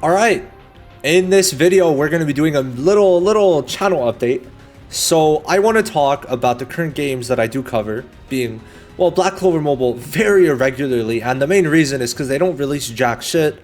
All right, in this video, we're going to be doing a little channel update. So I want to talk about the current games that I do cover, being, well, Black Clover Mobile very irregularly, and the main reason is because they don't release jack shit.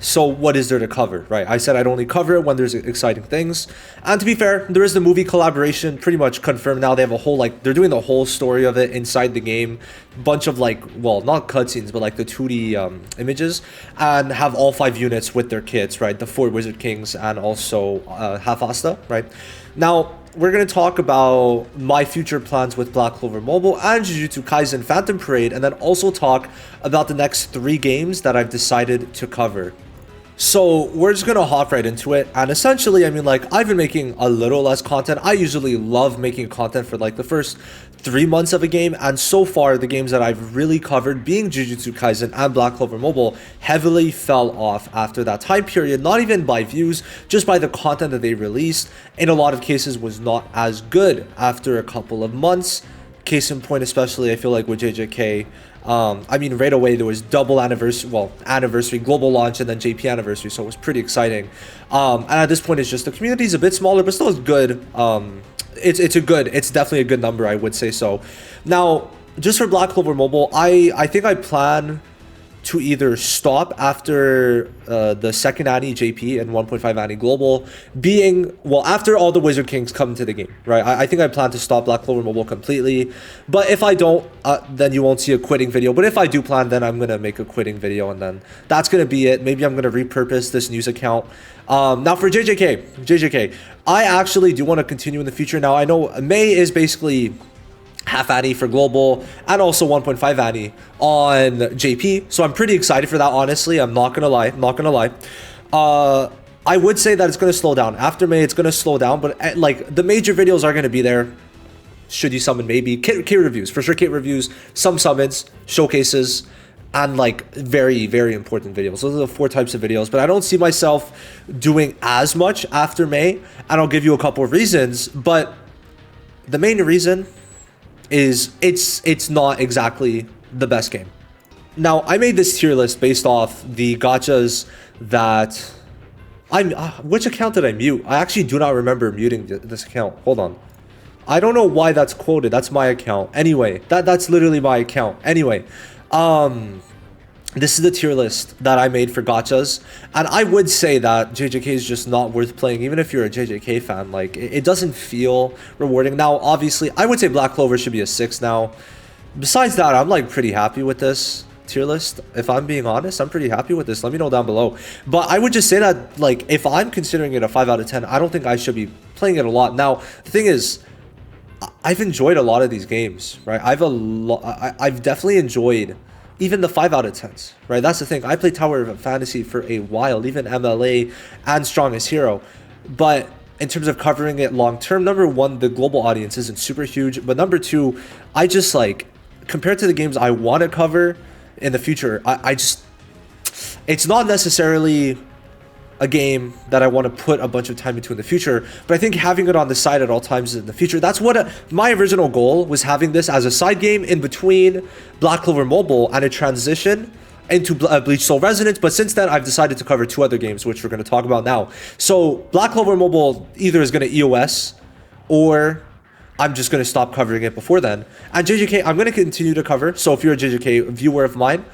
So what is there to cover, right? I said I'd only cover it when there's exciting things. And to be fair, there is the movie collaboration pretty much confirmed now. They have a whole, they're doing the whole story of it inside the game. Bunch of well, not cutscenes, but the 2D images. And have all 5 units with their kits, right? The 4 Wizard Kings and also Half-Asta, right? Now, we're going to talk about my future plans with Black Clover Mobile and Jujutsu Kaisen Phantom Parade, and then also talk about the next 3 games that I've decided to cover. So we're just gonna hop right into it, and essentially, I mean, I've been making a little less content. I usually love making content for the first 3 months of a game, and so far the games that I've really covered, being Jujutsu Kaisen and Black Clover Mobile, heavily fell off after that time period. Not even by views, just by the content that they released. In a lot of cases, was not as good after a couple of months. Case in point, especially I feel like with JJK. I mean, right away there was double anniversary, global launch, and then JP anniversary, so it was pretty exciting. And at this point, it's just the community is a bit smaller, but still is good. It's definitely a good number, I would say so. Now, just for Black Clover Mobile, I think I plan to either stop after the second Annie JP and 1.5 Annie Global, after all the Wizard Kings come into the game, right? I think I plan to stop Black Clover Mobile completely, but if I don't, then you won't see a quitting video. But if I do plan, then I'm going to make a quitting video, and then that's going to be it. Maybe I'm going to repurpose this news account. Now for JJK, I actually do want to continue in the future. Now, I know May is basically half Annie for global and also 1.5 Annie on JP, so I'm pretty excited for that. Honestly, I'm not gonna lie. I would say that it's gonna slow down after May. It's gonna slow down, but the major videos are gonna be there. Should you summon, maybe kit reviews for sure, kit reviews, some summons, showcases, and very important videos. Those are the 4 types of videos, but I don't see myself doing as much after May, and I'll give you a couple of reasons. But the main reason is it's not exactly the best game. Now, I made this tier list based off the gachas that which account did I mute? I actually do not remember muting this account. Hold on. I don't know why that's quoted. That's my account. Anyway, that's literally my account. Anyway, this is the tier list that I made for gachas, and I would say that JJK is just not worth playing, even if you're a JJK fan. It doesn't feel rewarding. Now, obviously, I would say Black Clover should be a 6 now. Besides that, I'm pretty happy with this tier list. If I'm being honest, I'm pretty happy with this. Let me know down below. But I would just say that, if I'm considering it a 5 out of 10, I don't think I should be playing it a lot. Now, the thing is, I've enjoyed a lot of these games, right? I've definitely enjoyed even the 5 out of 10s, right? That's the thing. I played Tower of Fantasy for a while, even MLA and Strongest Hero. But in terms of covering it long term, number 1, the global audience isn't super huge. But number 2, I just compared to the games I want to cover in the future, it's not necessarily a game that I want to put a bunch of time into in the future, but I think having it on the side at all times in the future, that's what my original goal was, having this as a side game in between Black Clover Mobile and a transition into Bleach Soul Resonance. But since then, I've decided to cover 2 other games, which we're going to talk about now. So Black Clover Mobile either is going to EOS, or I'm just going to stop covering it before then. And JJK, I'm going to continue to cover. So if you're a JJK viewer of mine,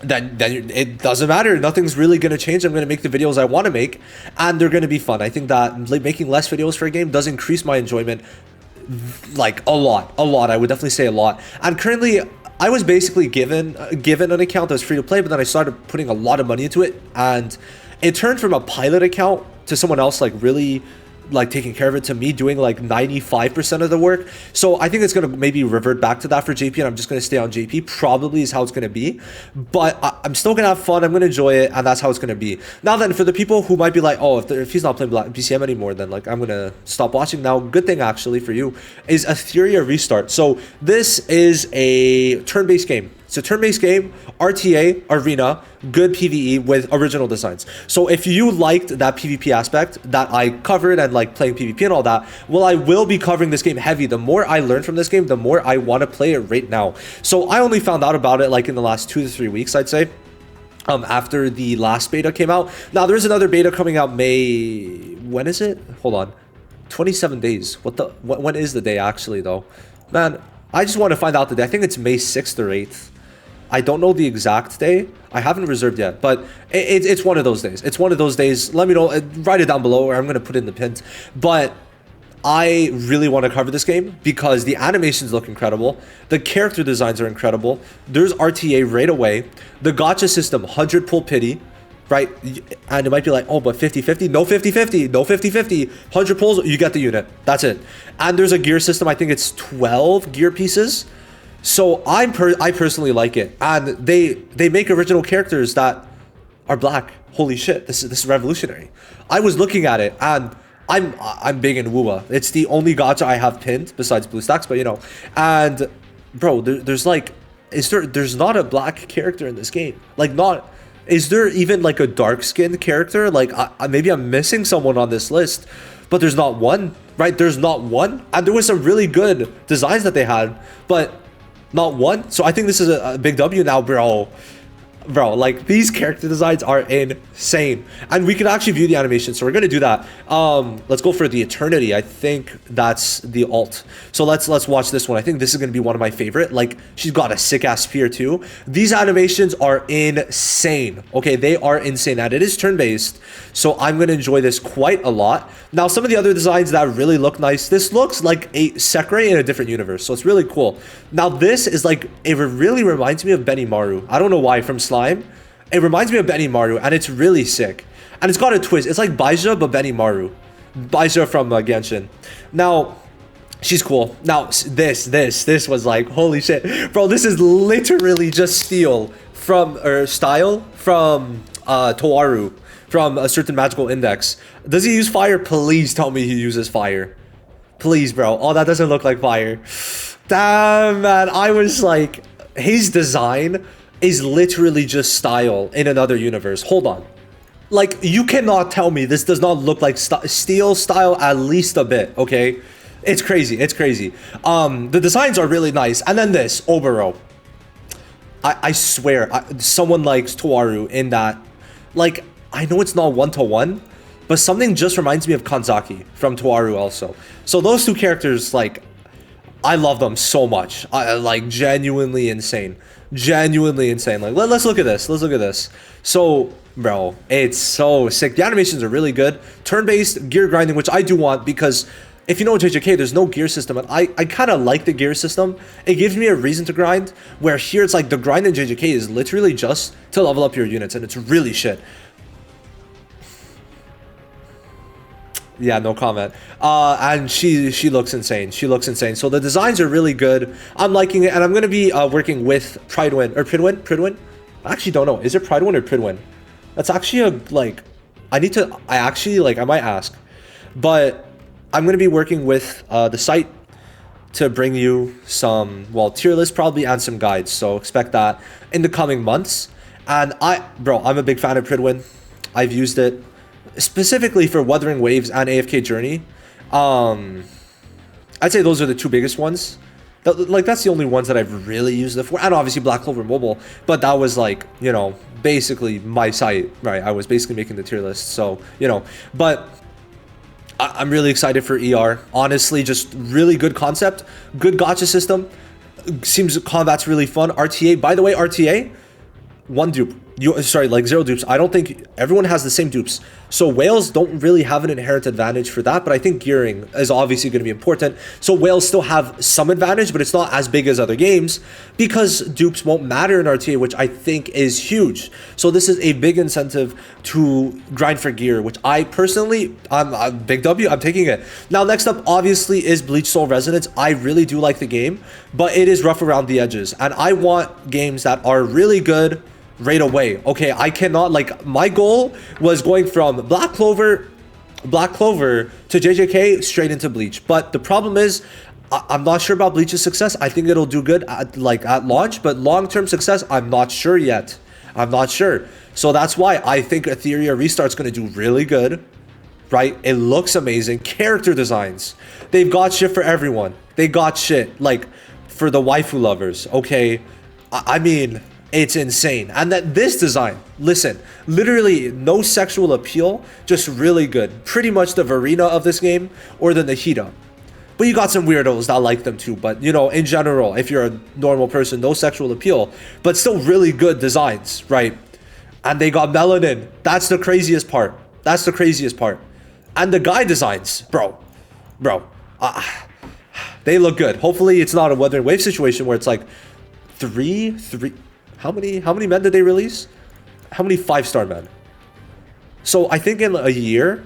then it doesn't matter. Nothing's really going to change. I'm going to make the videos I want to make, and they're going to be fun. I think that making less videos for a game does increase my enjoyment a lot. I would definitely say a lot. And currently, I was basically given an account that was free to play, but then I started putting a lot of money into it, and it turned from a pilot account to someone else really taking care of it, to me doing 95% of the work. So I think it's going to maybe revert back to that for JP, and I'm just going to stay on JP, probably is how it's going to be. But I'm still going to have fun, I'm going to enjoy it, and that's how it's going to be. Now then, for the people who might be oh, if he's not playing BCM anymore, then I'm going to stop watching. Now, good thing actually for you is Etheria Restart. So this is a turn-based game. It's a turn-based game, RTA, arena, good PvE with original designs. So if you liked that PvP aspect that I covered and playing PvP and all that, well, I will be covering this game heavy. The more I learn from this game, the more I want to play it right now. So I only found out about it in the last 2 to 3 weeks, I'd say. after the last beta came out. Now there's another beta coming out May. When is it? Hold on. 27 days. When is the day actually though? Man, I just want to find out the day. I think it's May 6th or 8th. I don't know the exact day. I haven't reserved yet, but it's one of those days. It's one of those days. Let me know. Write it down below, or I'm going to put it in the pins. But I really want to cover this game because the animations look incredible. The character designs are incredible. There's RTA right away. The gacha system, 100 pull pity, right? And it might be like, oh, but 50-50? No 50-50. No 50-50. 100 pulls, you get the unit. That's it. And there's a gear system. I think it's 12 gear pieces. So I personally like it. And they make original characters that are black. Holy shit, this is revolutionary. I was looking at it and I'm big in Wuwa. It's the only gacha I have pinned besides BlueStacks, but you know. And bro, there's like, there's not a black character in this game. Like is there even like a dark skinned character? Like maybe I'm missing someone on this list, but there's not one, right? There's not one. And there was some really good designs that they had, but not one. So I think this is a big W now, bro. Bro, like these character designs are insane, and we can actually view the animation, so we're gonna do that. Let's go for the Eternity. I think that's the alt. So let's watch this one. I think this is gonna be one of my favorite. Like, she's got a sick ass spear too. These animations are insane. Okay, they are insane, and it is turn-based, so I'm gonna enjoy this quite a lot. Now, some of the other designs that really look nice, this looks like a Sekirei in a different universe, so it's really cool. Now this is like, it really reminds me of Benimaru. I don't know why, from Slime. It reminds me of Benimaru, and it's really sick. And it's got a twist. It's like Baija, but Benimaru. Baija from Genshin. Now, she's cool. Now, this was like, holy shit. Bro, this is literally just style from Toaru, from a certain magical index. Does he use fire? Please tell me he uses fire. Please, bro. Oh, that doesn't look like fire. Damn, man. I was like, his design is literally just style in another universe. Hold on. Like, you cannot tell me this does not look like steel style at least a bit, okay? It's crazy. It's crazy. The designs are really nice. And then this, Obero. I swear, someone likes Toaru in that. Like, I know it's not one-to-one, but something just reminds me of Kanzaki from Toaru also. So those two characters, like, I love them so much. Like, genuinely insane. Genuinely insane. Like, let's look at this. Let's look at this. So, bro, it's so sick. The animations are really good. Turn-based gear grinding, which I do want, because if you know JJK, there's no gear system, and I kind of like the gear system. It gives me a reason to grind, where here it's like the grind in JJK is literally just to level up your units, and it's really shit. Yeah, no comment. And she looks insane. She looks insane. So the designs are really good. I'm liking it, and I'm gonna be working with Pridewin or Pridwin. I actually don't know. Is it Pridewin or Pridwin? That's actually a like. I might ask, but I'm gonna be working with the site to bring you some, well, tier list probably, and some guides. So expect that in the coming months. And I'm a big fan of Pridwin. I've used it specifically for Wuthering Waves and AFK Journey. I'd say those are the two biggest ones. Like, that's the only ones that I've really used it for. And obviously Black Clover Mobile, but that was like, you know, basically my site, right? I was basically making the tier list, so, you know. But I'm really excited for ER. Honestly, just really good concept, good gacha system. Seems combat's really fun. RTA, by the way, RTA, one dupe. Like 0 dupes. I don't think everyone has the same dupes. So whales don't really have an inherent advantage for that, but I think gearing is obviously going to be important. So whales still have some advantage, but it's not as big as other games because dupes won't matter in RTA, which I think is huge. So this is a big incentive to grind for gear, which I personally, I'm big W, I'm taking it. Now, next up, obviously, is Bleach Soul Resonance. I really do like the game, but it is rough around the edges, and I want games that are really good right away. Okay, I cannot, like, my goal was going from Black Clover to JJK straight into Bleach, but the problem is I'm not sure about Bleach's success. I think it'll do good at launch, but long-term success, I'm not sure yet. I'm not sure. So that's why I think Etheria Restart's going to do really good, right? It looks amazing. Character designs, they've got shit for everyone. They got shit like for the waifu lovers. Okay, I mean, It's insane. And that this design, listen, literally no sexual appeal, just really good. Pretty much the Varina of this game, or the Nahida. But you got some weirdos that like them too. But, you know, in general, if you're a normal person, no sexual appeal. But still really good designs, right? And they got melanin. That's the craziest part. That's the craziest part. And the guy designs, bro. They look good. Hopefully it's not a Weather and Wave situation where it's like three. How many men did they release? How many 5-star men? So I think in a year,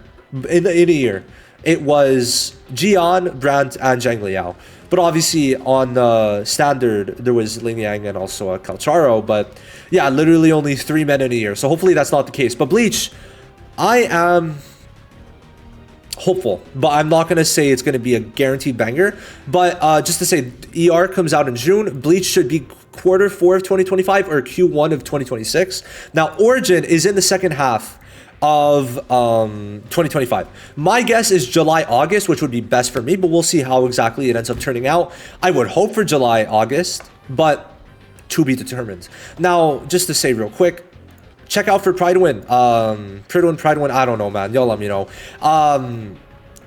it was Jian, Brandt, and Zhang Liao. But obviously on standard, there was Ling Yang and also a Calcharo. But yeah, literally only 3 men in a year. So hopefully that's not the case. But Bleach, I am hopeful, but I'm not going to say it's going to be a guaranteed banger. But just to say, ER comes out in June. Bleach should be Q4 of 2025 or Q1 of 2026. Now, Origin is in the second half of 2025. My guess is July, August, which would be best for me, but we'll see how exactly it ends up turning out. I would hope for July, August, but to be determined. Now, just to say real quick, check out for Pride Win, I don't know, man. Y'all let me know.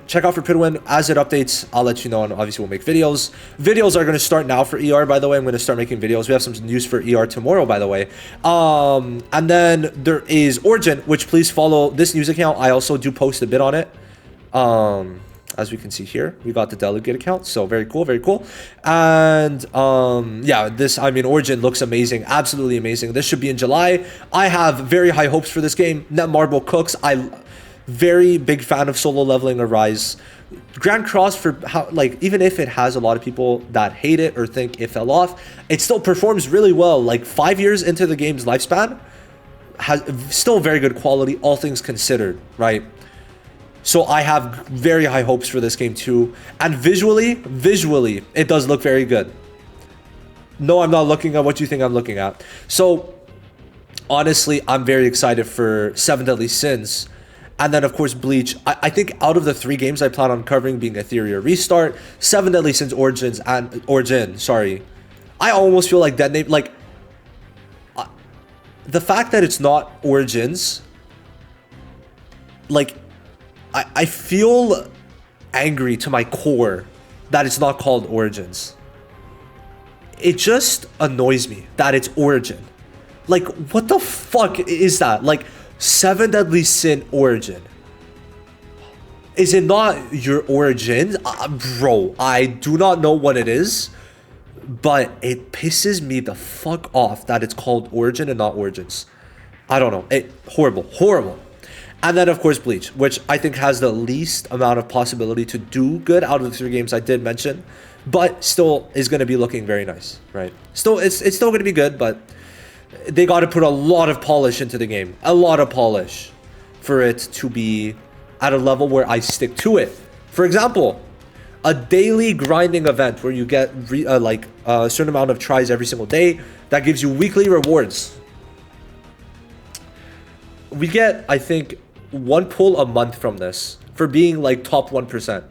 Check out for Pidwin. As it updates, I'll let you know, and obviously we'll make videos. Videos are going to start now for ER, by the way. I'm going to start making videos. We have some news for ER tomorrow, by the way. And then there is Origin, which please follow this news account. I also do post a bit on it. As we can see here, we got the delegate account. So very cool, very cool. And yeah, Origin looks amazing. Absolutely amazing. This should be in July. I have very high hopes for this game. Netmarble cooks. Very big fan of solo leveling Arise. Grand Cross, for how, like, even if it has a lot of people that hate it or think it fell off, it still performs really well. Like 5 years into the game's lifespan, has still very good quality, all things considered, right? So I have very high hopes for this game too. And visually, it does look very good. No, I'm not looking at what you think I'm looking at. So honestly, I'm very excited for 7 Deadly Sins. And then, of course, Bleach. I think out of the 3 games I plan on covering, being Etheria Restart, 7 Deadly Sins Origin, sorry. I almost feel like that name, like, the fact that it's not Origins, like, I feel angry to my core that it's not called Origins. It just annoys me that it's Origin. Like, what the fuck is that? Like, 7 Deadly Sin Origin. Is it not your Origins? Bro, I do not know what it is, but it pisses me the fuck off that it's called Origin and not Origins. I don't know. Horrible. And then, of course, Bleach, which I think has the least amount of possibility to do good out of the 3 games I did mention, but still is going to be looking very nice, right? Still, it's still going to be good, but they got to put a lot of polish into the game. A lot of polish for it to be at a level where I stick to it. For example, a daily grinding event where you get a certain amount of tries every single day that gives you weekly rewards. We get, I think, 1 pull a month from this for being like top 1%.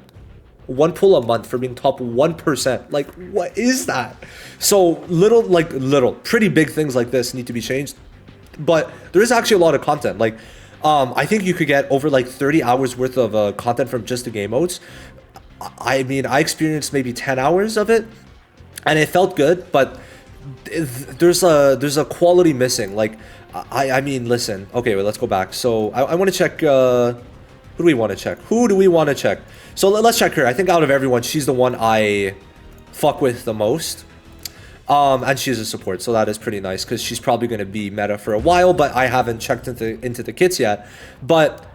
1 pull a month for being top 1%. Like, what is that? So pretty big things like this need to be changed. But there is actually a lot of content. Like, I think you could get over like 30 hours worth of content from just the game modes. I mean, I experienced maybe 10 hours of it, and it felt good, but there's a quality missing. Like, I mean, listen. Okay, wait, let's go back. So I want to check. Who do we want to check? So let's check her. I think out of everyone, she's the one I fuck with the most. And she's a support, so that is pretty nice because she's probably going to be meta for a while, but I haven't checked into the kits yet. But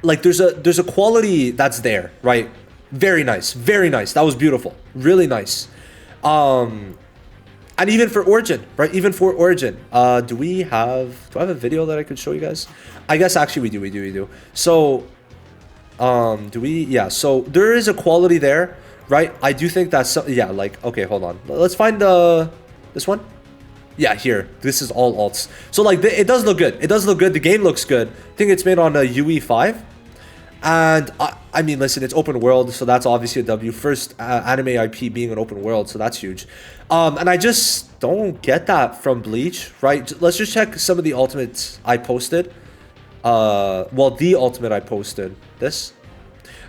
like, there's a quality that's there, right? Very nice. That was beautiful. Really nice. And even for Origin, right? Do I have a video that I could show you guys? I guess actually we do. So, yeah, so there is a quality there, right? I do think that's, yeah, like, okay, hold on. Let's find this one. Yeah, here. This is all alts. So, like, it does look good. The game looks good. I think it's made on a UE5. And I mean, listen, it's open world, so that's obviously a W. First anime IP being an open world, so that's huge. And I just don't get that from Bleach, right? Let's just check some of the ultimates I posted. Well, the ultimate I posted. This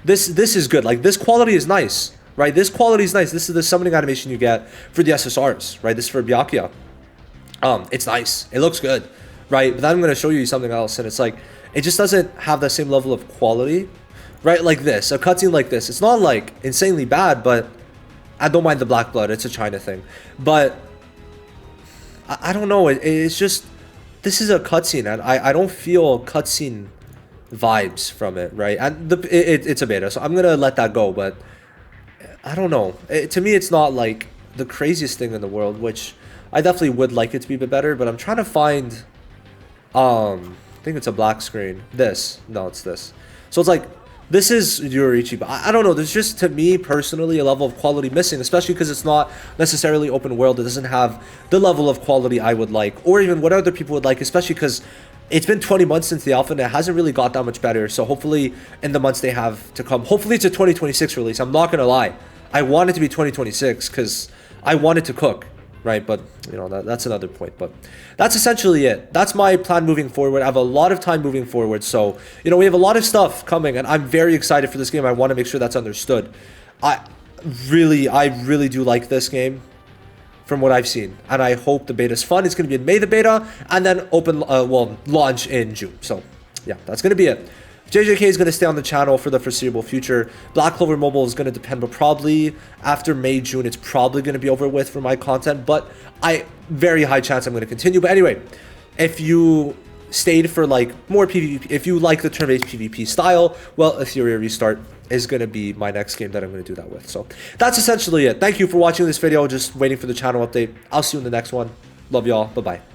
is good. Like, this quality is nice, right? This quality is nice. This is the summoning animation you get for the SSRs, right? This is for Byakuya. It's nice. It looks good, right? But then I'm going to show you something else, and it's like, it just doesn't have the same level of quality, right? Like this, a cutscene like this. It's not like insanely bad, but I don't mind the black blood. It's a China thing. But I don't know. It's just, this is a cutscene, and I don't feel cutscene vibes from it, right? And it's a beta, so I'm going to let that go. But I don't know. To me, it's not like the craziest thing in the world, which I definitely would like it to be a bit better. But I'm trying to find... I think it's a black screen. No, it's this. So it's like, this is Yuriichi, but I don't know. There's just, to me personally, a level of quality missing, especially because it's not necessarily open world. It doesn't have the level of quality I would like, or even what other people would like, especially because it's been 20 months since the alpha and it hasn't really got that much better. So hopefully in the months they have to come, hopefully it's a 2026 release. I'm not going to lie. I want it to be 2026 because I want it to cook. Right, but you know, that's another point. But that's essentially it. That's my plan moving forward. I have a lot of time moving forward, so you know, we have a lot of stuff coming, and I'm very excited for this game. I want to make sure that's understood. I really do like this game from what I've seen, and I hope the beta's fun. It's going to be in May, the beta, and then open launch in June. So yeah, that's going to be it. JJK is going to stay on the channel for the foreseeable future. Black Clover Mobile is going to depend, but probably after May, June, it's probably going to be over with for my content, but very high chance I'm going to continue. But anyway, if you stayed for like more PvP, if you like the turn-based PvP style, well, Etheria Restart is going to be my next game that I'm going to do that with. So that's essentially it. Thank you for watching this video. Just waiting for the channel update. I'll see you in the next one. Love y'all. Bye-bye.